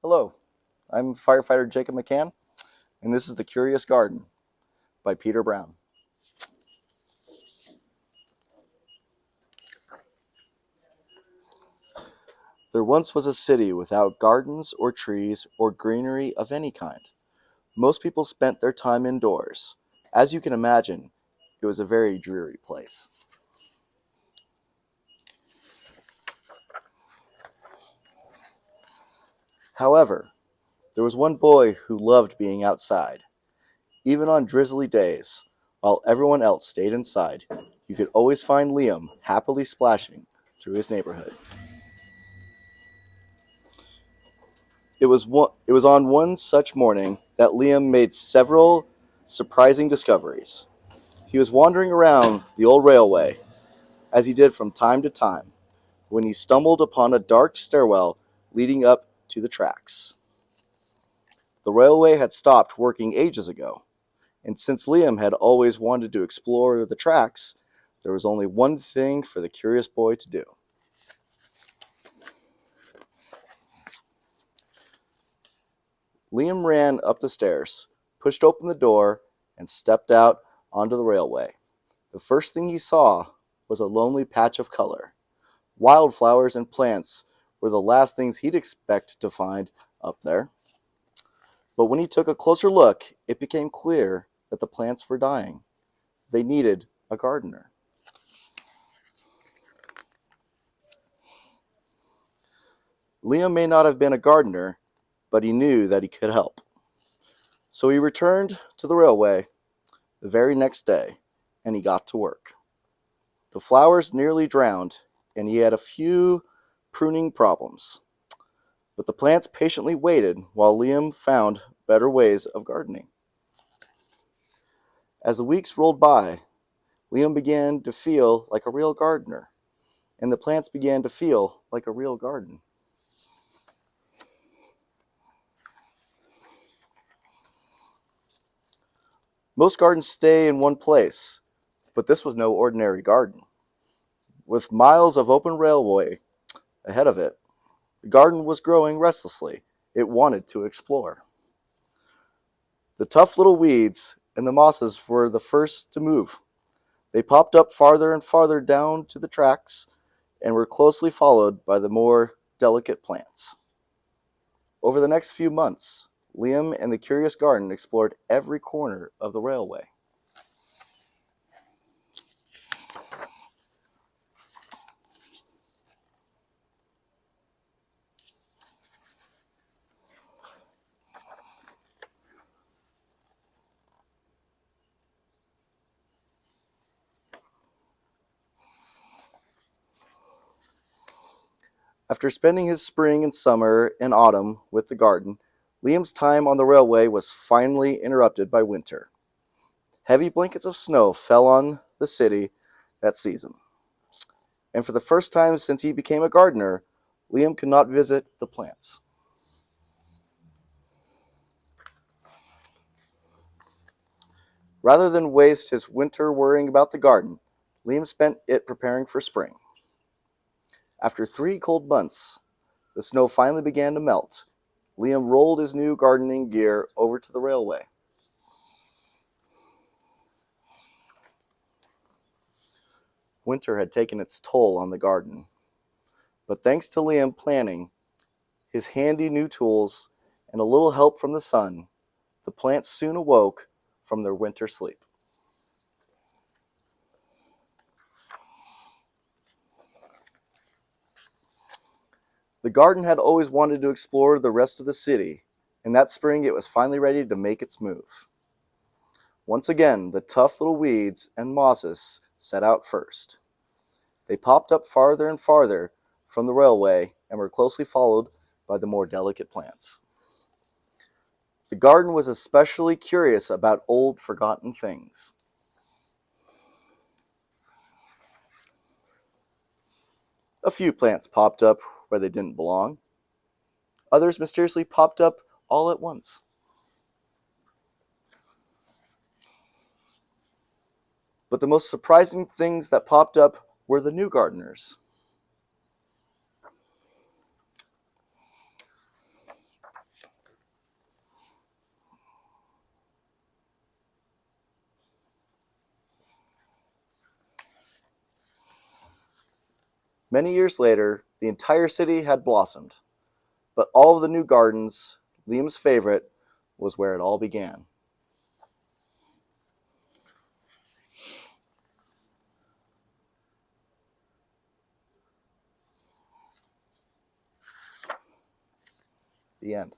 Hello, I'm firefighter Jacob McCann, and this is The Curious Garden by Peter Brown. There once was a city without gardens or trees or greenery of any kind. Most people spent their time indoors. As you can imagine, it was a very dreary place. However, there was one boy who loved being outside. Even on drizzly days, while everyone else stayed inside, you could always find Liam happily splashing through his neighborhood. It was on one such morning that Liam made several surprising discoveries. He was wandering around the old railway, as he did from time to time, when he stumbled upon a dark stairwell leading up to the tracks. The railway had stopped working ages ago, and since Liam had always wanted to explore the tracks, there was only one thing for the curious boy to do. Liam ran up the stairs, pushed open the door, and stepped out onto the railway. The first thing he saw was a lonely patch of color. Wildflowers and plants were the last things he'd expect to find up there. But when he took a closer look, it became clear that the plants were dying. They needed a gardener. Liam may not have been a gardener, but he knew that he could help. So he returned to the railway the very next day, and he got to work. The flowers nearly drowned, and he had a few pruning problems. But the plants patiently waited while Liam found better ways of gardening. As the weeks rolled by, Liam began to feel like a real gardener, and the plants began to feel like a real garden. Most gardens stay in one place, but this was no ordinary garden. With miles of open railway ahead of it, the garden was growing restlessly. It wanted to explore. The tough little weeds and the mosses were the first to move. They popped up farther and farther down to the tracks and were closely followed by the more delicate plants. Over the next few months, Liam and the Curious Garden explored every corner of the railway. After spending his spring and summer and autumn with the garden, Liam's time on the railway was finally interrupted by winter. Heavy blankets of snow fell on the city that season, and for the first time since he became a gardener, Liam could not visit the plants. Rather than waste his winter worrying about the garden, Liam spent it preparing for spring. After 3 cold months, the snow finally began to melt. Liam rolled his new gardening gear over to the railway. Winter had taken its toll on the garden, but thanks to Liam planning, his handy new tools, and a little help from the sun, the plants soon awoke from their winter sleep. The garden had always wanted to explore the rest of the city, and that spring it was finally ready to make its move. Once again, the tough little weeds and mosses set out first. They popped up farther and farther from the railway and were closely followed by the more delicate plants. The garden was especially curious about old, forgotten things. A few plants popped up where they didn't belong. Others mysteriously popped up all at once. But the most surprising things that popped up were the new gardeners. Many years later, the entire city had blossomed, but all of the new gardens, Liam's favorite, was where it all began. The end.